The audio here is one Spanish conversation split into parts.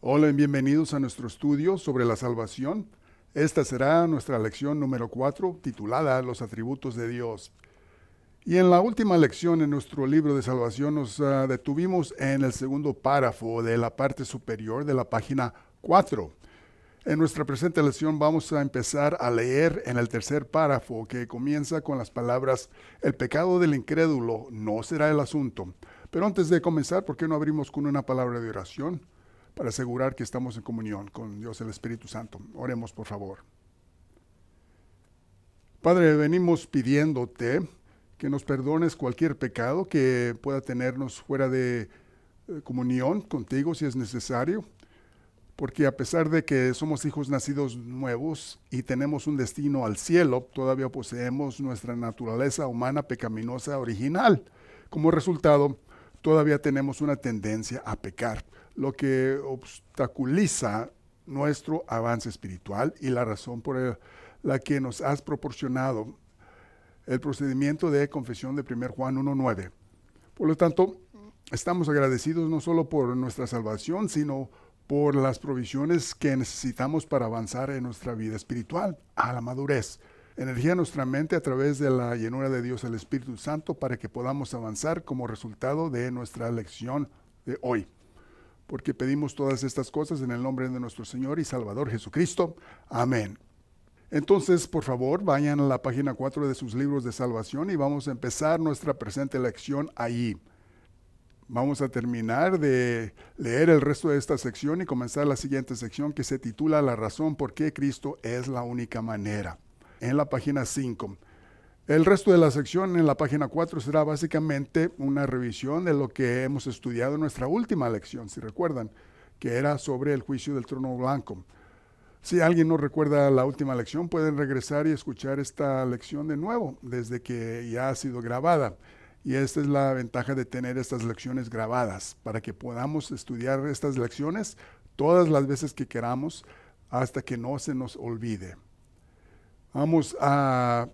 Hola y bienvenidos a nuestro estudio sobre la salvación. Esta será nuestra lección número 4, titulada Los atributos de Dios. Y en la última lección en nuestro libro de salvación nos detuvimos en el segundo párrafo de la parte superior de la página 4. En nuestra presente lección vamos a empezar a leer en el tercer párrafo, que comienza con las palabras: el pecado del incrédulo no será el asunto. Pero antes de comenzar, ¿por qué no abrimos con una palabra de oración para asegurar que estamos en comunión con Dios el Espíritu Santo? Oremos, por favor. Padre, venimos pidiéndote que nos perdones cualquier pecado que pueda tenernos fuera de comunión contigo si es necesario, porque a pesar de que somos hijos nacidos nuevos y tenemos un destino al cielo, todavía poseemos nuestra naturaleza humana pecaminosa original. Como resultado, todavía tenemos una tendencia a pecar, lo que obstaculiza nuestro avance espiritual y la razón por la que nos has proporcionado el procedimiento de confesión de 1 Juan 1:9. Por lo tanto, estamos agradecidos no solo por nuestra salvación, sino por las provisiones que necesitamos para avanzar en nuestra vida espiritual a la madurez. Energía nuestra mente a través de la llenura de Dios el Espíritu Santo para que podamos avanzar como resultado de nuestra lección de hoy. Porque pedimos todas estas cosas en el nombre de nuestro Señor y Salvador Jesucristo. Amén. Entonces, por favor, vayan a la página 4 de sus libros de salvación y vamos a empezar nuestra presente lección allí. Vamos a terminar de leer el resto de esta sección y comenzar la siguiente sección, que se titula La razón por qué Cristo es la única manera, en la página 5. El resto de la sección en la página 4 será básicamente una revisión de lo que hemos estudiado en nuestra última lección, si recuerdan, que era sobre el juicio del trono blanco. Si alguien no recuerda la última lección, pueden regresar y escuchar esta lección de nuevo, desde que ya ha sido grabada. Y esta es la ventaja de tener estas lecciones grabadas, para que podamos estudiar estas lecciones todas las veces que queramos, hasta que no se nos olvide. Vamos a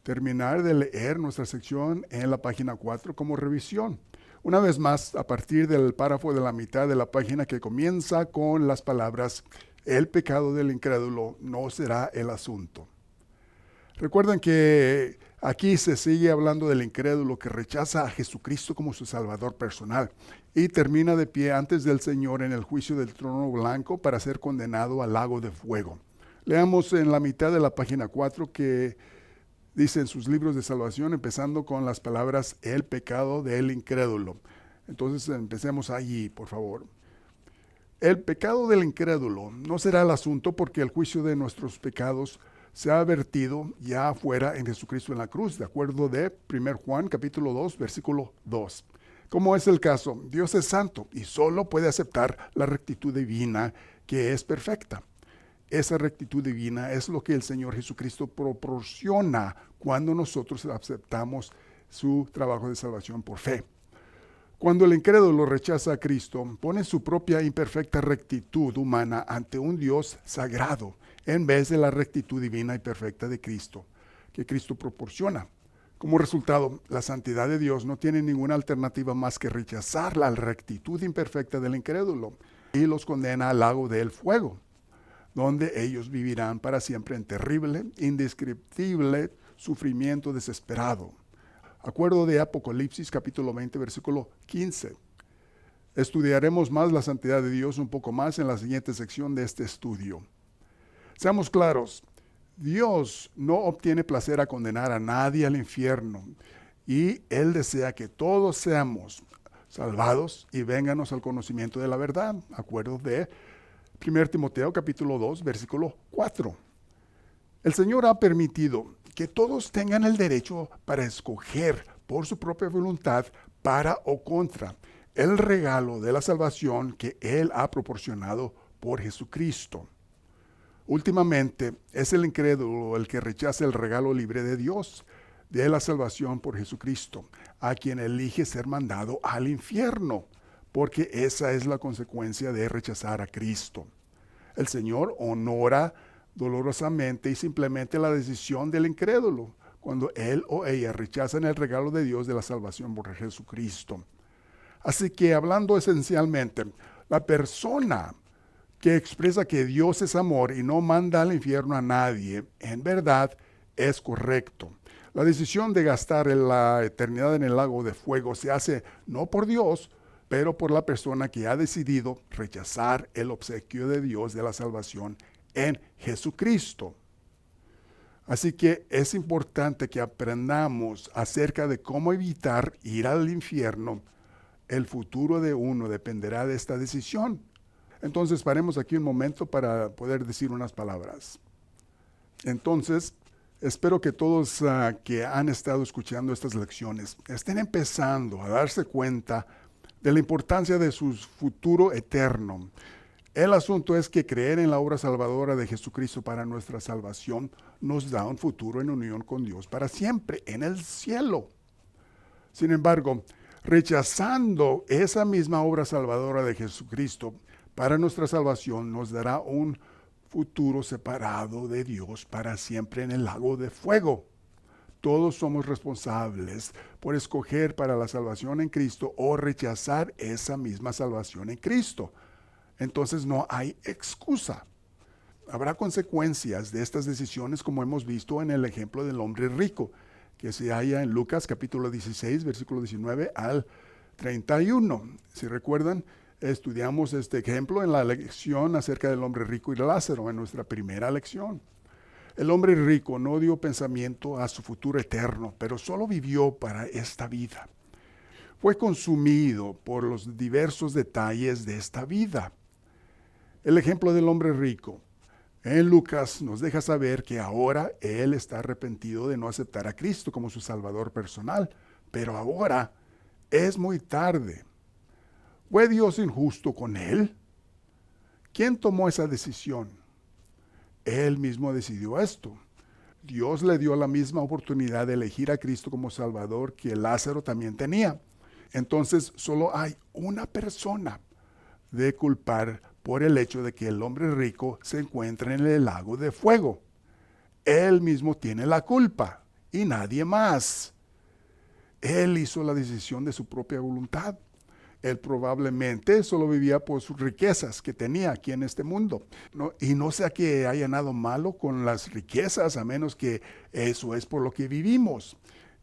terminar de leer nuestra sección en la página 4 como revisión. Una vez más, a partir del párrafo de la mitad de la página, que comienza con las palabras: el pecado del incrédulo no será el asunto. Recuerden que aquí se sigue hablando del incrédulo que rechaza a Jesucristo como su Salvador personal y termina de pie antes del Señor en el juicio del trono blanco para ser condenado al lago de fuego. Leamos en la mitad de la página 4 que dice en sus libros de salvación, empezando con las palabras: el pecado del incrédulo. Entonces empecemos allí, por favor. El pecado del incrédulo no será el asunto, porque el juicio de nuestros pecados se ha vertido ya afuera en Jesucristo en la cruz, de acuerdo de 1 Juan capítulo 2, versículo 2. Como es el caso, Dios es santo y solo puede aceptar la rectitud divina, que es perfecta. Esa rectitud divina es lo que el Señor Jesucristo proporciona cuando nosotros aceptamos su trabajo de salvación por fe. Cuando el incrédulo rechaza a Cristo, pone su propia imperfecta rectitud humana ante un Dios sagrado, en vez de la rectitud divina y perfecta de Cristo, que Cristo proporciona. Como resultado, la santidad de Dios no tiene ninguna alternativa más que rechazar la rectitud imperfecta del incrédulo y los condena al lago del fuego, donde ellos vivirán para siempre en terrible, indescriptible sufrimiento desesperado. Acuerdo de Apocalipsis capítulo 20, versículo 15. Estudiaremos más la santidad de Dios un poco más en la siguiente sección de este estudio. Seamos claros, Dios no obtiene placer a condenar a nadie al infierno, y Él desea que todos seamos salvados y vénganos al conocimiento de la verdad. Acuerdo de 1 Timoteo capítulo 2, versículo 4. El Señor ha permitido que todos tengan el derecho para escoger por su propia voluntad, para o contra, el regalo de la salvación que Él ha proporcionado por Jesucristo. Últimamente, es el incrédulo el que rechaza el regalo libre de Dios, de la salvación por Jesucristo, a quien elige ser mandado al infierno, porque esa es la consecuencia de rechazar a Cristo. El Señor honora dolorosamente y simplemente la decisión del incrédulo cuando él o ella rechazan el regalo de Dios de la salvación por Jesucristo. Así que, hablando esencialmente, la persona que expresa que Dios es amor y no manda al infierno a nadie, en verdad es correcto. La decisión de gastar la eternidad en el lago de fuego se hace no por Dios, pero por la persona que ha decidido rechazar el obsequio de Dios de la salvación en Jesucristo. Así que es importante que aprendamos acerca de cómo evitar ir al infierno. El futuro de uno dependerá de esta decisión. Entonces paremos aquí un momento para poder decir unas palabras. Entonces, espero que todos que han estado escuchando estas lecciones estén empezando a darse cuenta de la importancia de su futuro eterno. El asunto es que creer en la obra salvadora de Jesucristo para nuestra salvación nos da un futuro en unión con Dios para siempre en el cielo. Sin embargo, rechazando esa misma obra salvadora de Jesucristo para nuestra salvación nos dará un futuro separado de Dios para siempre en el lago de fuego. Todos somos responsables por escoger para la salvación en Cristo o rechazar esa misma salvación en Cristo. Entonces no hay excusa. Habrá consecuencias de estas decisiones como hemos visto en el ejemplo del hombre rico, que se halla en Lucas capítulo 16, versículo 19 al 31. Si recuerdan, estudiamos este ejemplo en la lección acerca del hombre rico y Lázaro, en nuestra primera lección. El hombre rico no dio pensamiento a su futuro eterno, pero solo vivió para esta vida. Fue consumido por los diversos detalles de esta vida. El ejemplo del hombre rico en Lucas nos deja saber que ahora él está arrepentido de no aceptar a Cristo como su Salvador personal, pero ahora es muy tarde. ¿Fue Dios injusto con él? ¿Quién tomó esa decisión? Él mismo decidió esto. Dios le dio la misma oportunidad de elegir a Cristo como Salvador que Lázaro también tenía. Entonces solo hay una persona de culpar por el hecho de que el hombre rico se encuentra en el lago de fuego. Él mismo tiene la culpa y nadie más. Él hizo la decisión de su propia voluntad. Él probablemente solo vivía por sus riquezas que tenía aquí en este mundo. Y no sé que haya nada malo con las riquezas, a menos que eso es por lo que vivimos.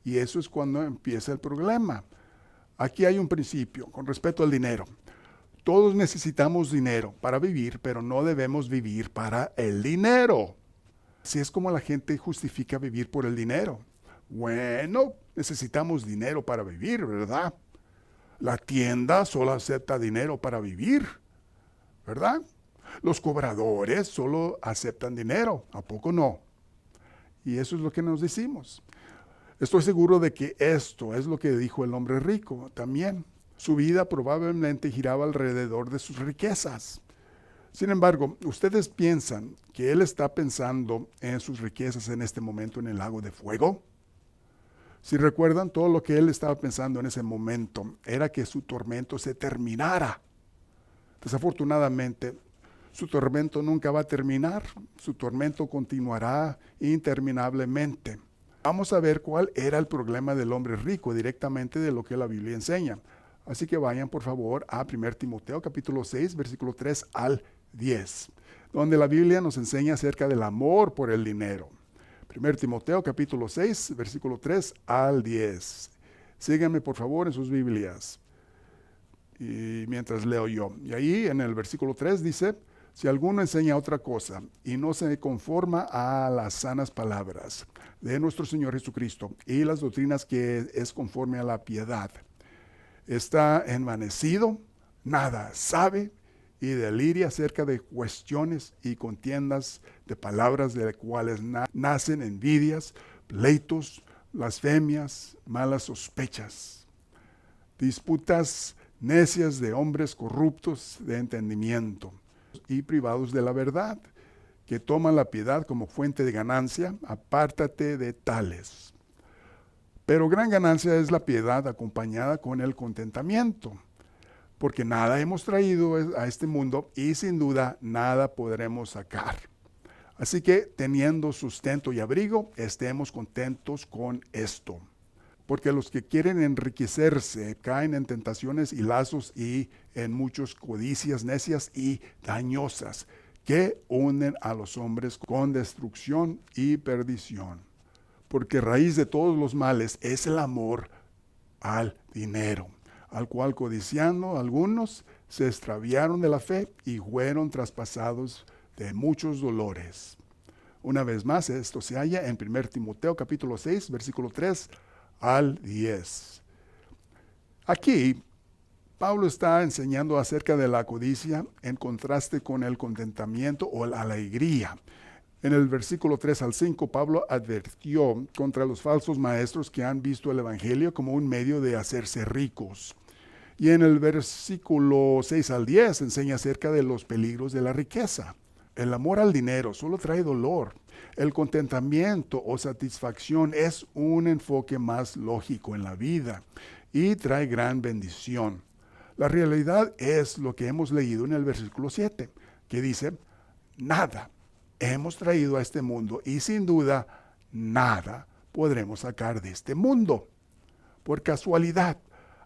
Y eso es cuando empieza el problema. Aquí hay un principio con respecto al dinero. Todos necesitamos dinero para vivir, pero no debemos vivir para el dinero. Así es como la gente justifica vivir por el dinero. Bueno, necesitamos dinero para vivir, ¿verdad? La tienda solo acepta dinero para vivir, ¿verdad? Los cobradores solo aceptan dinero, ¿a poco no? Y eso es lo que nos decimos. Estoy seguro de que esto es lo que dijo el hombre rico también. Su vida probablemente giraba alrededor de sus riquezas. Sin embargo, ¿ustedes piensan que él está pensando en sus riquezas en este momento en el lago de fuego? Si recuerdan, todo lo que él estaba pensando en ese momento era que su tormento se terminara. Desafortunadamente, su tormento nunca va a terminar. Su tormento continuará interminablemente. Vamos a ver cuál era el problema del hombre rico directamente de lo que la Biblia enseña. Así que vayan por favor a 1 Timoteo capítulo 6, versículo 3 al 10, donde la Biblia nos enseña acerca del amor por el dinero. 1 Timoteo capítulo 6, versículo 3 al 10. Síganme por favor en sus Biblias. Y mientras leo yo. Y ahí en el versículo 3 dice, si alguno enseña otra cosa y no se conforma a las sanas palabras de nuestro Señor Jesucristo y las doctrinas que es conforme a la piedad, está envanecido, nada sabe y deliria acerca de cuestiones y contiendas de palabras de las cuales nacen envidias, pleitos, blasfemias, malas sospechas, disputas necias de hombres corruptos de entendimiento y privados de la verdad, que toman la piedad como fuente de ganancia. Apártate de tales. Pero gran ganancia es la piedad acompañada con el contentamiento, porque nada hemos traído a este mundo y sin duda nada podremos sacar. Así que teniendo sustento y abrigo, estemos contentos con esto. porque los que quieren enriquecerse caen en tentaciones y lazos y en muchas codicias necias y dañosas que hunden a los hombres con destrucción y perdición. Porque raíz de todos los males es el amor al dinero, al cual codiciando algunos se extraviaron de la fe y fueron traspasados de muchos dolores. Una vez más, esto se halla en 1 Timoteo capítulo 6, versículo 3 al 10. Aquí, Pablo está enseñando acerca de la codicia en contraste con el contentamiento o la alegría. En el versículo 3 al 5, Pablo advirtió contra los falsos maestros que han visto el evangelio como un medio de hacerse ricos. Y en el versículo 6 al 10 enseña acerca de los peligros de la riqueza. El amor al dinero solo trae dolor. El contentamiento o satisfacción es un enfoque más lógico en la vida y trae gran bendición. La realidad es lo que hemos leído en el versículo 7, que dice, nada hemos traído a este mundo y sin duda nada podremos sacar de este mundo. Por casualidad,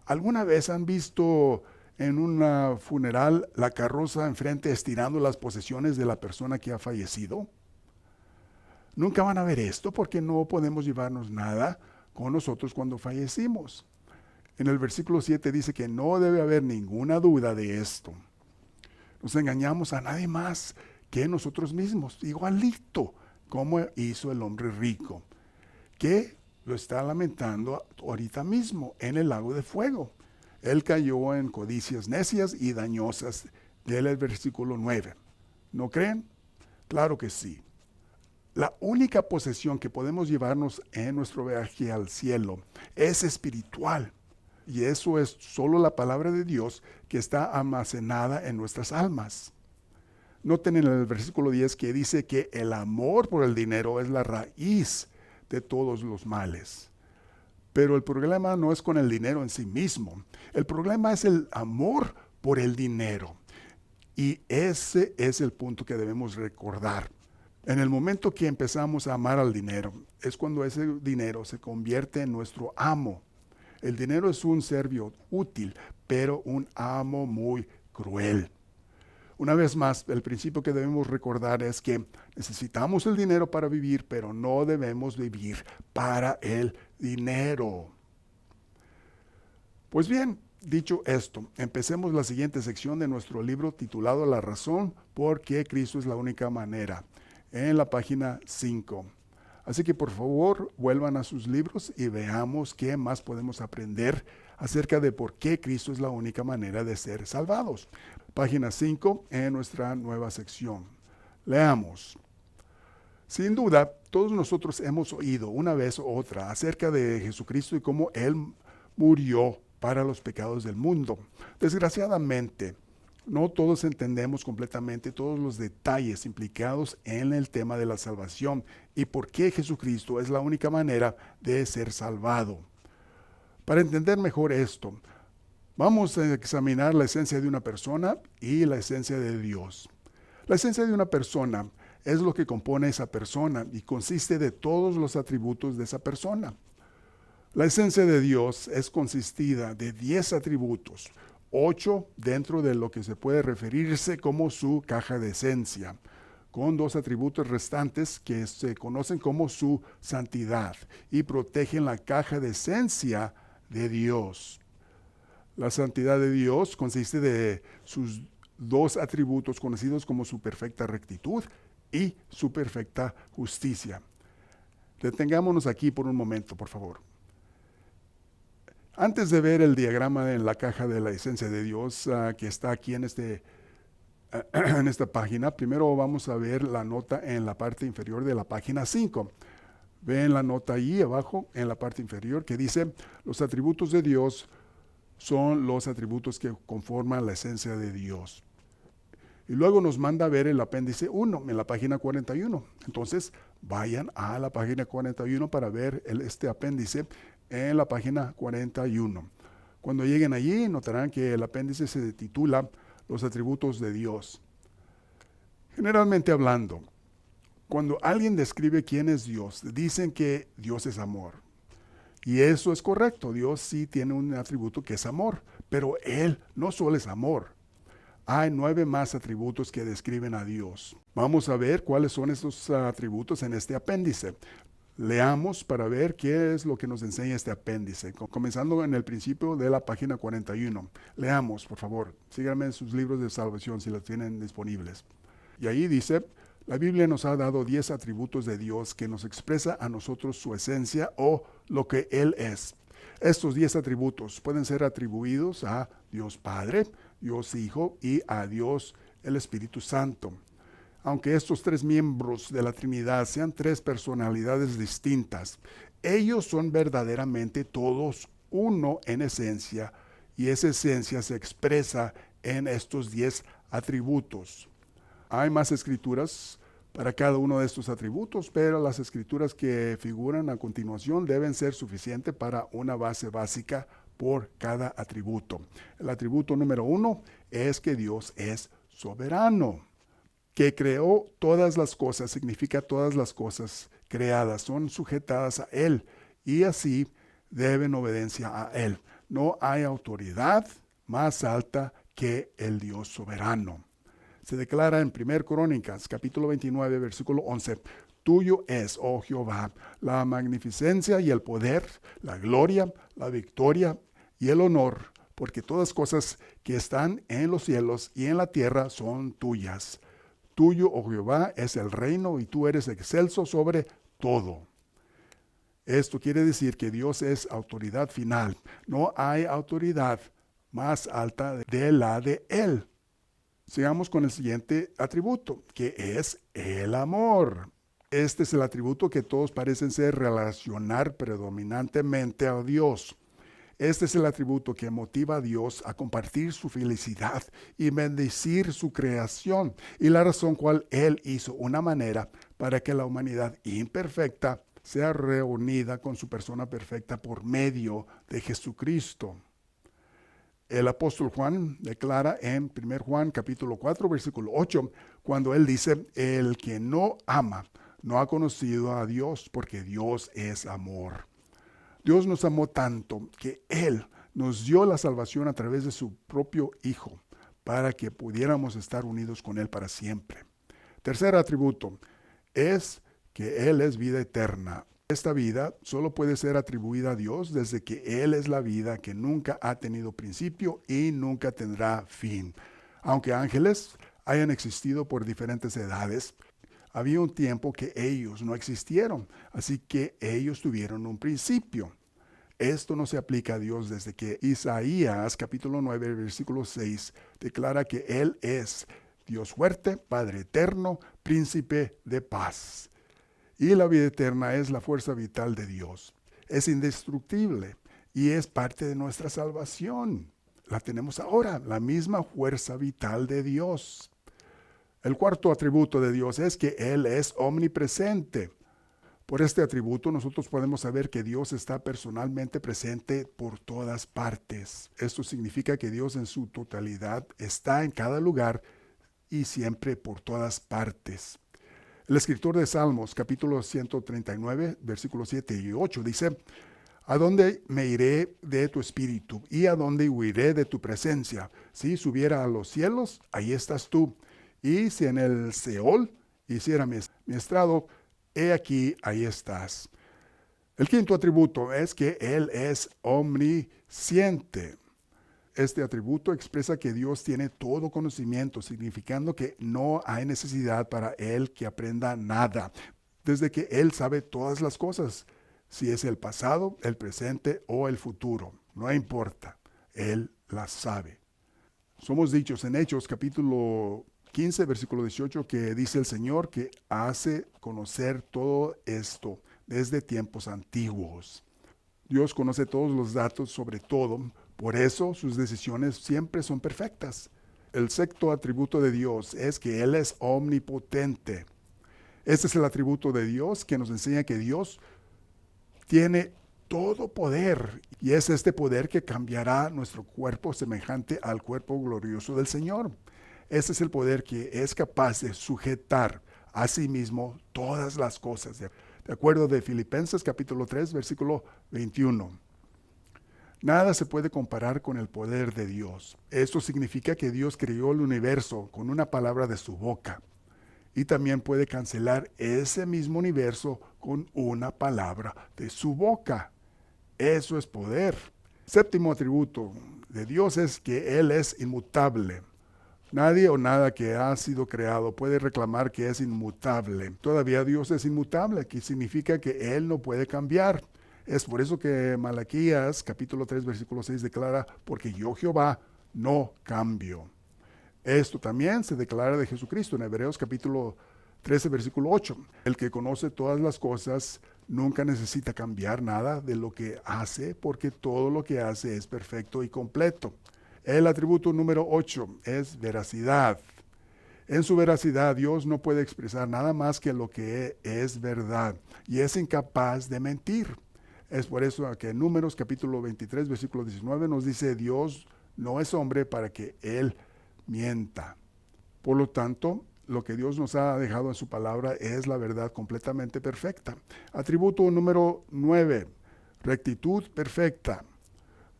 ¿alguna vez han visto en un funeral la carroza enfrente estirando las posesiones de la persona que ha fallecido? Nunca van a ver esto porque no podemos llevarnos nada con nosotros cuando fallecimos. En el versículo 7 dice que no debe haber ninguna duda de esto. Nos engañamos a nadie más que nosotros mismos, igualito como hizo el hombre rico, que lo está lamentando ahorita mismo en el lago de fuego. Él cayó en codicias necias y dañosas del versículo 9. ¿No creen? Claro que sí. La única posesión que podemos llevarnos en nuestro viaje al cielo es espiritual. Y eso es solo la palabra de Dios que está almacenada en nuestras almas. Noten en el versículo 10 que dice que el amor por el dinero es la raíz de todos los males. Pero el problema no es con el dinero en sí mismo. El problema es el amor por el dinero. Y ese es el punto que debemos recordar. En el momento que empezamos a amar al dinero, es cuando ese dinero se convierte en nuestro amo. El dinero es un servicio útil, pero un amo muy cruel. Una vez más, el principio que debemos recordar es que necesitamos el dinero para vivir, pero no debemos vivir para el dinero. Pues bien, dicho esto, empecemos la siguiente sección de nuestro libro titulado La razón por qué Cristo es la única manera, en la página 5. Así que por favor, vuelvan a sus libros y veamos qué más podemos aprender acerca de por qué Cristo es la única manera de ser salvados. Página 5 en nuestra nueva sección. Leamos. Sin duda, todos nosotros hemos oído una vez u otra acerca de Jesucristo y cómo Él murió para los pecados del mundo. Desgraciadamente, no todos entendemos completamente todos los detalles implicados en el tema de la salvación y por qué Jesucristo es la única manera de ser salvado. Para entender mejor esto, vamos a examinar la esencia de una persona y la esencia de Dios. La esencia de una persona es lo que compone esa persona y consiste de todos los atributos de esa persona. La esencia de Dios es consistida de 10 atributos, 8 dentro de lo que se puede referirse como su caja de esencia, con 2 atributos restantes que se conocen como su santidad y protegen la caja de esencia de Dios. La santidad de Dios consiste de sus 2 atributos conocidos como su perfecta rectitud y su perfecta justicia. Detengámonos aquí por un momento, por favor. Antes de ver el diagrama en la caja de la esencia de Dios que está aquí en esta página, primero vamos a ver la nota en la parte inferior de la página 5. Ven la nota ahí abajo en la parte inferior que dice: los atributos de Dios son los atributos que conforman la esencia de Dios. Y luego nos manda a ver el apéndice 1 en la página 41. Entonces, vayan a la página 41 para ver este apéndice en la página 41. Cuando lleguen allí, notarán que el apéndice se titula Los atributos de Dios. Generalmente hablando, cuando alguien describe quién es Dios, dicen que Dios es amor. Y eso es correcto. Dios sí tiene un atributo que es amor, pero Él no solo es amor. Hay 9 más atributos que describen a Dios. Vamos a ver cuáles son estos atributos en este apéndice. Leamos para ver qué es lo que nos enseña este apéndice, comenzando en el principio de la página 41. Leamos, por favor. Síganme en sus libros de salvación si los tienen disponibles. Y ahí dice, la Biblia nos ha dado 10 atributos de Dios que nos expresa a nosotros su esencia o lo que Él es. Estos 10 atributos pueden ser atribuidos a Dios Padre, Dios Hijo y a Dios el Espíritu Santo. Aunque estos 3 miembros de la Trinidad sean 3 personalidades distintas, ellos son verdaderamente todos uno en esencia, y esa esencia se expresa en estos 10 atributos. Hay más escrituras para cada uno de estos atributos, pero las escrituras que figuran a continuación deben ser suficientes para una base básica por cada atributo. El atributo número 1 es que Dios es soberano. Que creó todas las cosas significa todas las cosas creadas son sujetadas a Él y así deben obediencia a Él. No hay autoridad más alta que el Dios soberano. Se declara en 1 Crónicas, capítulo 29, versículo 11, tuyo es, oh Jehová, la magnificencia y el poder, la gloria, la victoria y el honor, porque todas cosas que están en los cielos y en la tierra son tuyas. Tuyo, oh Jehová, es el reino y tú eres excelso sobre todo. Esto quiere decir que Dios es autoridad final. No hay autoridad más alta de la de Él. Sigamos con el siguiente atributo, que es el amor. Este es el atributo que todos parecen ser relacionar predominantemente a Dios. Este es el atributo que motiva a Dios a compartir su felicidad y bendecir su creación, y la razón cual Él hizo una manera para que la humanidad imperfecta sea reunida con su persona perfecta por medio de Jesucristo. El apóstol Juan declara en 1 Juan capítulo 4, versículo 8, cuando él dice, el que no ama no ha conocido a Dios, porque Dios es amor. Dios nos amó tanto que Él nos dio la salvación a través de su propio Hijo, para que pudiéramos estar unidos con Él para siempre. Tercer atributo es que Él es vida eterna. Esta vida solo puede ser atribuida a Dios desde que Él es la vida que nunca ha tenido principio y nunca tendrá fin. Aunque ángeles hayan existido por diferentes edades, había un tiempo que ellos no existieron, así que ellos tuvieron un principio. Esto no se aplica a Dios desde que Isaías capítulo 9, versículo 6 declara que Él es Dios fuerte, Padre eterno, príncipe de paz. Y la vida eterna es la fuerza vital de Dios. Es indestructible y es parte de nuestra salvación. La tenemos ahora, la misma fuerza vital de Dios. El cuarto atributo de Dios es que Él es omnipresente. Por este atributo nosotros podemos saber que Dios está personalmente presente por todas partes. Esto significa que Dios en su totalidad está en cada lugar y siempre por todas partes. El escritor de Salmos, capítulo 139, versículos 7 y 8, dice, ¿a dónde me iré de tu espíritu? ¿Y a dónde huiré de tu presencia? Si subiera a los cielos, ahí estás tú. Y si en el Seol hiciera mi estrado, he aquí, ahí estás. El quinto atributo es que Él es omnisciente. Este atributo expresa que Dios tiene todo conocimiento, significando que no hay necesidad para Él que aprenda nada, desde que Él sabe todas las cosas, si es el pasado, el presente o el futuro. No importa, Él las sabe. Somos dichos en Hechos capítulo 15, versículo 18, que dice el Señor que hace conocer todo esto desde tiempos antiguos. Dios conoce todos los datos sobre todo, por eso sus decisiones siempre son perfectas. El sexto atributo de Dios es que Él es omnipotente. Este es el atributo de Dios que nos enseña que Dios tiene todo poder, y es este poder que cambiará nuestro cuerpo semejante al cuerpo glorioso del Señor. Este es el poder que es capaz de sujetar a sí mismo todas las cosas, de de acuerdo de Filipenses capítulo 3, versículo 21. Nada se puede comparar con el poder de Dios. Esto significa que Dios creó el universo con una palabra de su boca. Y también puede cancelar ese mismo universo con una palabra de su boca. Eso es poder. Séptimo atributo de Dios es que Él es inmutable. Nadie o nada que ha sido creado puede reclamar que es inmutable. Todavía Dios es inmutable, que significa que Él no puede cambiar. Es por eso que Malaquías capítulo 3 versículo 6 declara, porque yo Jehová no cambio. Esto también se declara de Jesucristo en Hebreos capítulo 13 versículo 8. El que conoce todas las cosas nunca necesita cambiar nada de lo que hace, porque todo lo que hace es perfecto y completo. El atributo número 8 es veracidad. En su veracidad, Dios no puede expresar nada más que lo que es verdad y es incapaz de mentir. Es por eso que en Números capítulo 23, versículo 19 nos dice, Dios no es hombre para que Él mienta. Por lo tanto, lo que Dios nos ha dejado en su palabra es la verdad completamente perfecta. Atributo número 9, rectitud perfecta.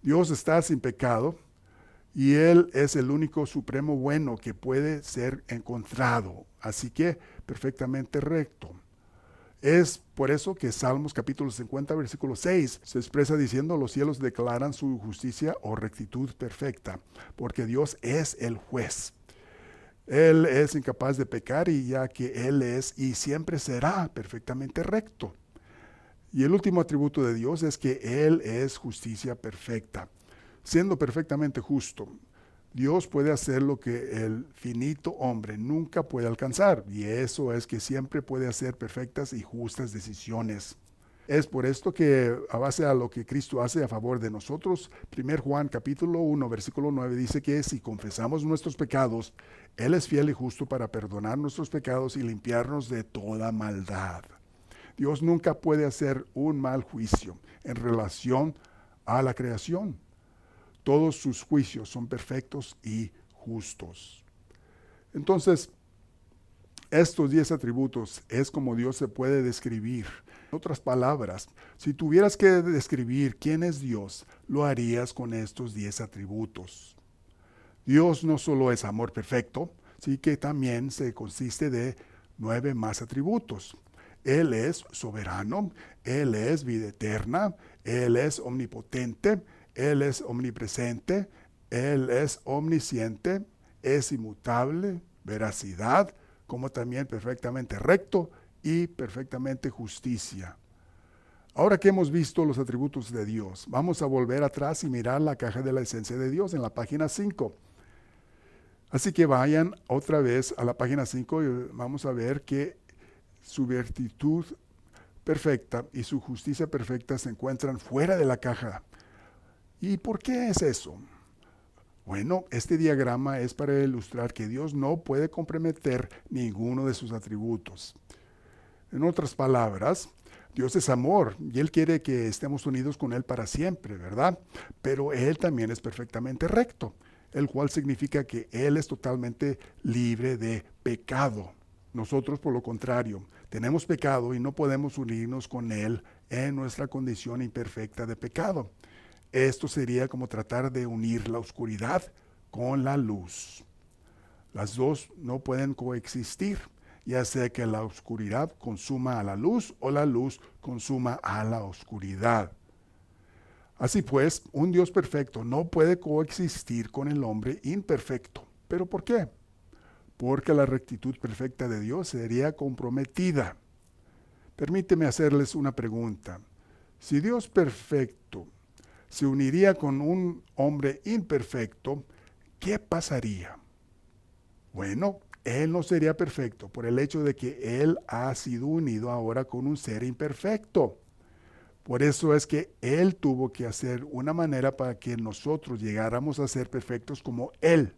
Dios está sin pecado y Él es el único supremo bueno que puede ser encontrado, así que perfectamente recto. Es por eso que Salmos capítulo 50 versículo 6 se expresa diciendo, los cielos declaran su justicia o rectitud perfecta, porque Dios es el juez. Él es incapaz de pecar y ya que Él es y siempre será perfectamente recto. Y el último atributo de Dios es que Él es justicia perfecta. Siendo perfectamente justo, Dios puede hacer lo que el finito hombre nunca puede alcanzar, y eso es que siempre puede hacer perfectas y justas decisiones. Es por esto que, a base a lo que Cristo hace a favor de nosotros, 1 Juan capítulo 1, versículo 9 dice que si confesamos nuestros pecados, Él es fiel y justo para perdonar nuestros pecados y limpiarnos de toda maldad. Dios nunca puede hacer un mal juicio en relación a la creación. Todos sus juicios son perfectos y justos. Entonces, estos 10 atributos es como Dios se puede describir. En otras palabras, si tuvieras que describir quién es Dios, lo harías con estos 10 atributos. Dios no solo es amor perfecto, sí que también se consiste de 9 más atributos. Él es soberano, Él es vida eterna, Él es omnipotente, Él es omnipresente, Él es omnisciente, es inmutable, veracidad, como también perfectamente recto y perfectamente justicia. Ahora que hemos visto los atributos de Dios, vamos a volver atrás y mirar la caja de la esencia de Dios en la página 5. Así que vayan otra vez a la página 5 y vamos a ver que su virtud perfecta y su justicia perfecta se encuentran fuera de la caja. ¿Y por qué es eso? Bueno, este diagrama es para ilustrar que Dios no puede comprometer ninguno de sus atributos. En otras palabras, Dios es amor y Él quiere que estemos unidos con Él para siempre, ¿verdad? Pero Él también es perfectamente recto, el cual significa que Él es totalmente libre de pecado. Nosotros, por lo contrario, tenemos pecado y no podemos unirnos con Él en nuestra condición imperfecta de pecado. Esto sería como tratar de unir la oscuridad con la luz. Las dos no pueden coexistir, ya sea que la oscuridad consuma a la luz o la luz consuma a la oscuridad. Así pues, un Dios perfecto no puede coexistir con el hombre imperfecto. ¿Pero por qué? Porque la rectitud perfecta de Dios sería comprometida. Permíteme hacerles una pregunta. Si Dios perfecto se uniría con un hombre imperfecto, ¿qué pasaría? Bueno, Él no sería perfecto por el hecho de que Él ha sido unido ahora con un ser imperfecto. Por eso es que Él tuvo que hacer una manera para que nosotros llegáramos a ser perfectos como Él.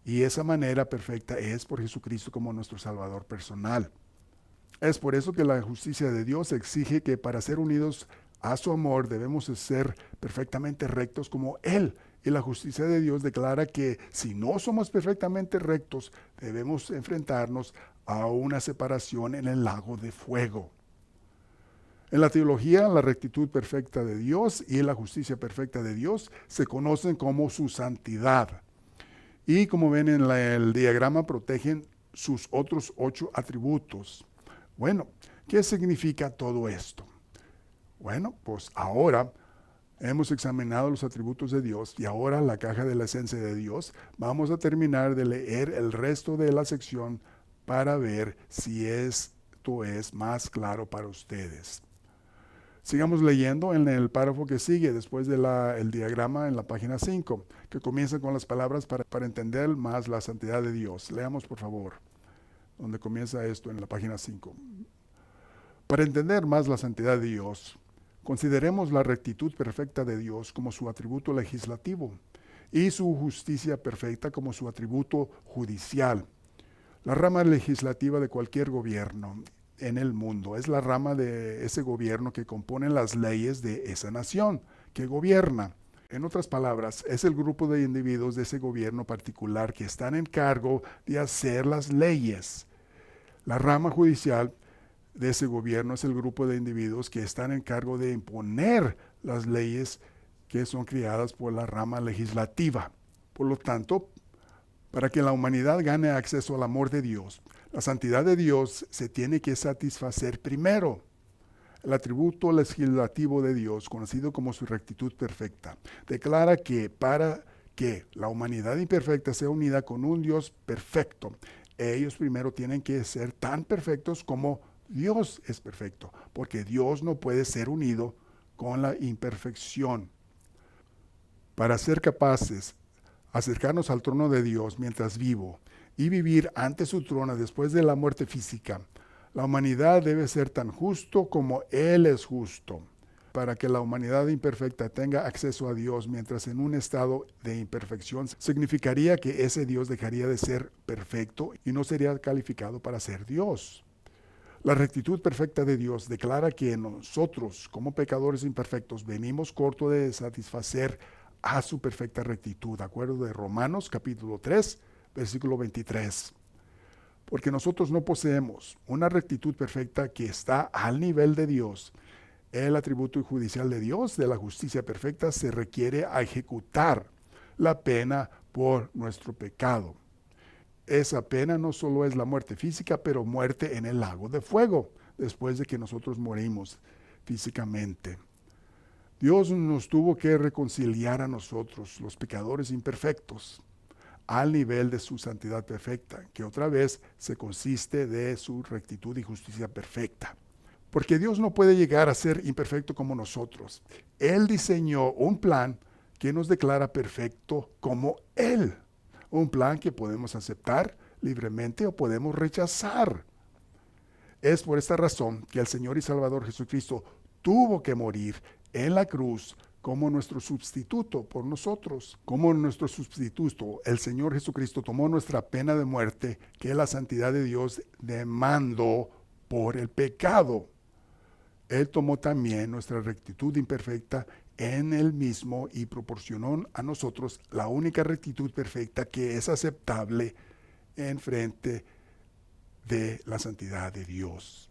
Y esa manera perfecta es por Jesucristo como nuestro Salvador personal. Es por eso que la justicia de Dios exige que para ser unidos a su amor debemos ser perfectamente rectos como Él. Y la justicia de Dios declara que si no somos perfectamente rectos, debemos enfrentarnos a una separación en el lago de fuego. En la teología, la rectitud perfecta de Dios y la justicia perfecta de Dios se conocen como su santidad. Y como ven en el diagrama, protegen sus otros 8 atributos. Bueno, ¿qué significa todo esto? Bueno, pues ahora hemos examinado los atributos de Dios y ahora la caja de la esencia de Dios. Vamos a terminar de leer el resto de la sección para ver si esto es más claro para ustedes. Sigamos leyendo en el párrafo que sigue después del diagrama en la página 5, que comienza con las palabras para entender más la santidad de Dios. Leamos por favor, donde comienza esto en la página 5. Para entender más la santidad de Dios, consideremos la rectitud perfecta de Dios como su atributo legislativo y su justicia perfecta como su atributo judicial. La rama legislativa de cualquier gobierno en el mundo es la rama de ese gobierno que compone las leyes de esa nación que gobierna. En otras palabras, es el grupo de individuos de ese gobierno particular que están en cargo de hacer las leyes. La rama judicial de ese gobierno es el grupo de individuos que están en cargo de imponer las leyes que son creadas por la rama legislativa. Por lo tanto, para que la humanidad gane acceso al amor de Dios, la santidad de Dios se tiene que satisfacer primero. El atributo legislativo de Dios, conocido como su rectitud perfecta, declara que para que la humanidad imperfecta sea unida con un Dios perfecto, ellos primero tienen que ser tan perfectos como Dios es perfecto, porque Dios no puede ser unido con la imperfección. Para ser capaces acercarnos al trono de Dios mientras vivo y vivir ante su trono después de la muerte física, la humanidad debe ser tan justo como Él es justo. Para que la humanidad imperfecta tenga acceso a Dios mientras en un estado de imperfección, significaría que ese Dios dejaría de ser perfecto y no sería calificado para ser Dios. La rectitud perfecta de Dios declara que nosotros, como pecadores imperfectos, venimos corto de satisfacer a su perfecta rectitud, de acuerdo de Romanos capítulo 3, versículo 23. Porque nosotros no poseemos una rectitud perfecta que está al nivel de Dios. El atributo judicial de Dios, de la justicia perfecta, se requiere a ejecutar la pena por nuestro pecado. Esa pena no solo es la muerte física, pero muerte en el lago de fuego, después de que nosotros morimos físicamente. Dios nos tuvo que reconciliar a nosotros, los pecadores imperfectos, al nivel de su santidad perfecta, que otra vez se consiste de su rectitud y justicia perfecta. Porque Dios no puede llegar a ser imperfecto como nosotros. Él diseñó un plan que nos declara perfecto como Él. Un plan que podemos aceptar libremente o podemos rechazar. Es por esta razón que el Señor y Salvador Jesucristo tuvo que morir en la cruz como nuestro sustituto por nosotros. Como nuestro sustituto, el Señor Jesucristo tomó nuestra pena de muerte que la santidad de Dios demandó por el pecado. Él tomó también nuestra rectitud imperfecta en Él mismo y proporcionó a nosotros la única rectitud perfecta que es aceptable en frente de la santidad de Dios.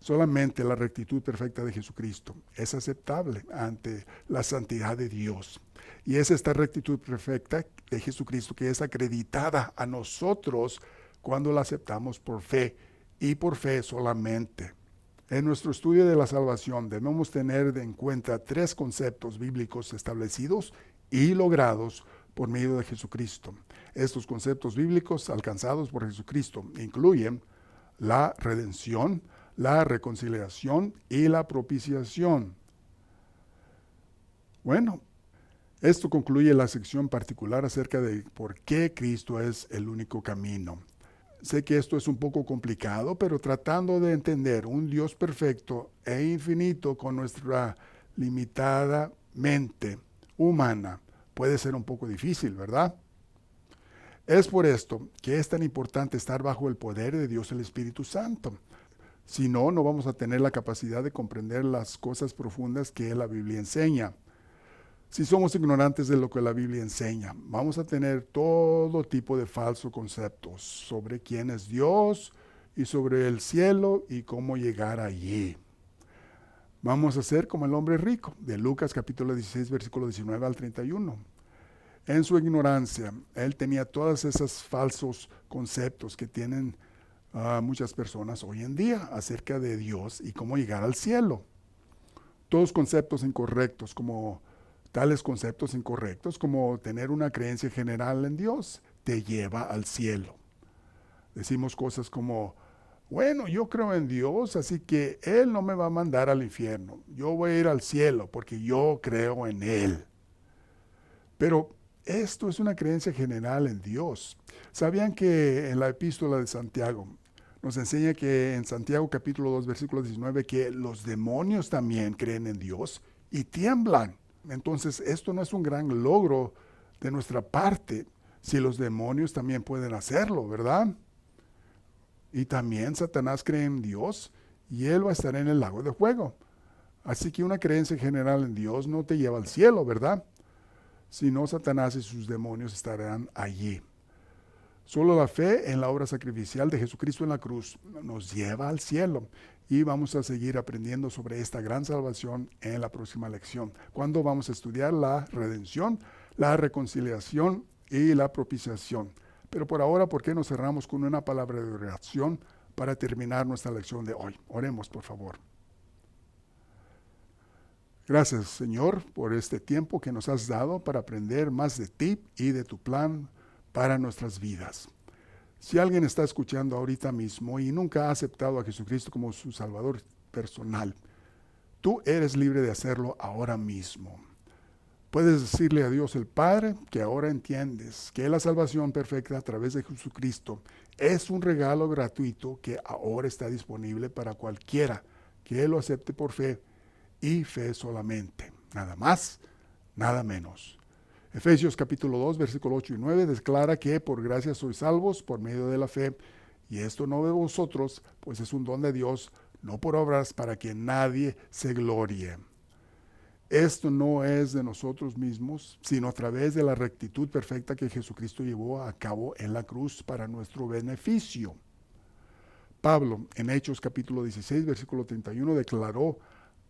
Solamente la rectitud perfecta de Jesucristo es aceptable ante la santidad de Dios. Y es esta rectitud perfecta de Jesucristo que es acreditada a nosotros cuando la aceptamos por fe y por fe solamente. En nuestro estudio de la salvación debemos tener en cuenta 3 conceptos bíblicos establecidos y logrados por medio de Jesucristo. Estos conceptos bíblicos alcanzados por Jesucristo incluyen la redención, la reconciliación y la propiciación. Bueno, esto concluye la sección particular acerca de por qué Cristo es el único camino. Sé que esto es un poco complicado, pero tratando de entender un Dios perfecto e infinito con nuestra limitada mente humana puede ser un poco difícil, ¿verdad? Es por esto que es tan importante estar bajo el poder de Dios el Espíritu Santo. Si no, no vamos a tener la capacidad de comprender las cosas profundas que la Biblia enseña. Si somos ignorantes de lo que la Biblia enseña, vamos a tener todo tipo de falsos conceptos sobre quién es Dios y sobre el cielo y cómo llegar allí. Vamos a ser como el hombre rico, de Lucas capítulo 16, versículo 19 al 31. En su ignorancia, él tenía todos esos falsos conceptos que tienen muchas personas hoy en día acerca de Dios y cómo llegar al cielo. Todos conceptos incorrectos, como tales conceptos incorrectos como tener una creencia general en Dios, te lleva al cielo. Decimos cosas como, bueno, yo creo en Dios, así que Él no me va a mandar al infierno. Yo voy a ir al cielo porque yo creo en Él. Pero esto es una creencia general en Dios. ¿Sabían que en la epístola de Santiago nos enseña que en Santiago capítulo 2 versículo 19 que los demonios también creen en Dios y tiemblan? Entonces esto no es un gran logro de nuestra parte si los demonios también pueden hacerlo, ¿verdad? Y también Satanás cree en Dios y él va a estar en el lago de fuego. Así que una creencia general en Dios no te lleva al cielo, ¿verdad? Si no, Satanás y sus demonios estarán allí. Solo la fe en la obra sacrificial de Jesucristo en la cruz nos lleva al cielo. Y vamos a seguir aprendiendo sobre esta gran salvación en la próxima lección, cuando vamos a estudiar la redención, la reconciliación y la propiciación. Pero por ahora, ¿por qué no cerramos con una palabra de oración para terminar nuestra lección de hoy? Oremos, por favor. Gracias, Señor, por este tiempo que nos has dado para aprender más de ti y de tu plan para nuestras vidas. Si alguien está escuchando ahorita mismo y nunca ha aceptado a Jesucristo como su Salvador personal, tú eres libre de hacerlo ahora mismo. Puedes decirle a Dios el Padre que ahora entiendes que la salvación perfecta a través de Jesucristo es un regalo gratuito que ahora está disponible para cualquiera que lo acepte por fe y fe solamente. Nada más, nada menos. Efesios capítulo 2, versículo 8 y 9 declara que por gracia sois salvos por medio de la fe, y esto no de vosotros, pues es un don de Dios, no por obras para que nadie se glorie. Esto no es de nosotros mismos, sino a través de la rectitud perfecta que Jesucristo llevó a cabo en la cruz para nuestro beneficio. Pablo, en Hechos capítulo 16, versículo 31, declaró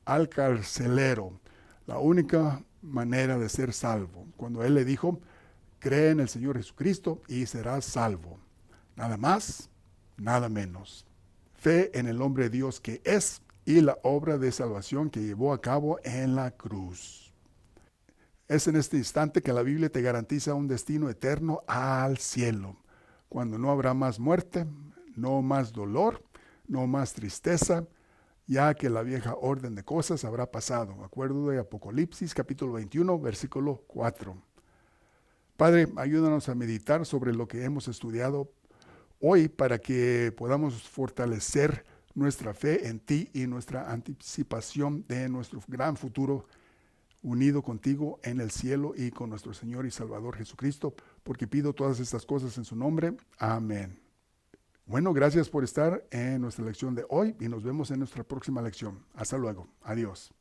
al carcelero la única manera de ser salvo, cuando él le dijo, cree en el Señor Jesucristo y serás salvo. Nada más, nada menos. Fe en el hombre de Dios que es y la obra de salvación que llevó a cabo en la cruz. Es en este instante que la Biblia te garantiza un destino eterno al cielo, cuando no habrá más muerte, no más dolor, no más tristeza, ya que la vieja orden de cosas habrá pasado. Acuerdo de Apocalipsis capítulo 21, versículo 4. Padre, ayúdanos a meditar sobre lo que hemos estudiado hoy para que podamos fortalecer nuestra fe en ti y nuestra anticipación de nuestro gran futuro unido contigo en el cielo y con nuestro Señor y Salvador Jesucristo, porque pido todas estas cosas en su nombre. Amén. Bueno, gracias por estar en nuestra lección de hoy y nos vemos en nuestra próxima lección. Hasta luego. Adiós.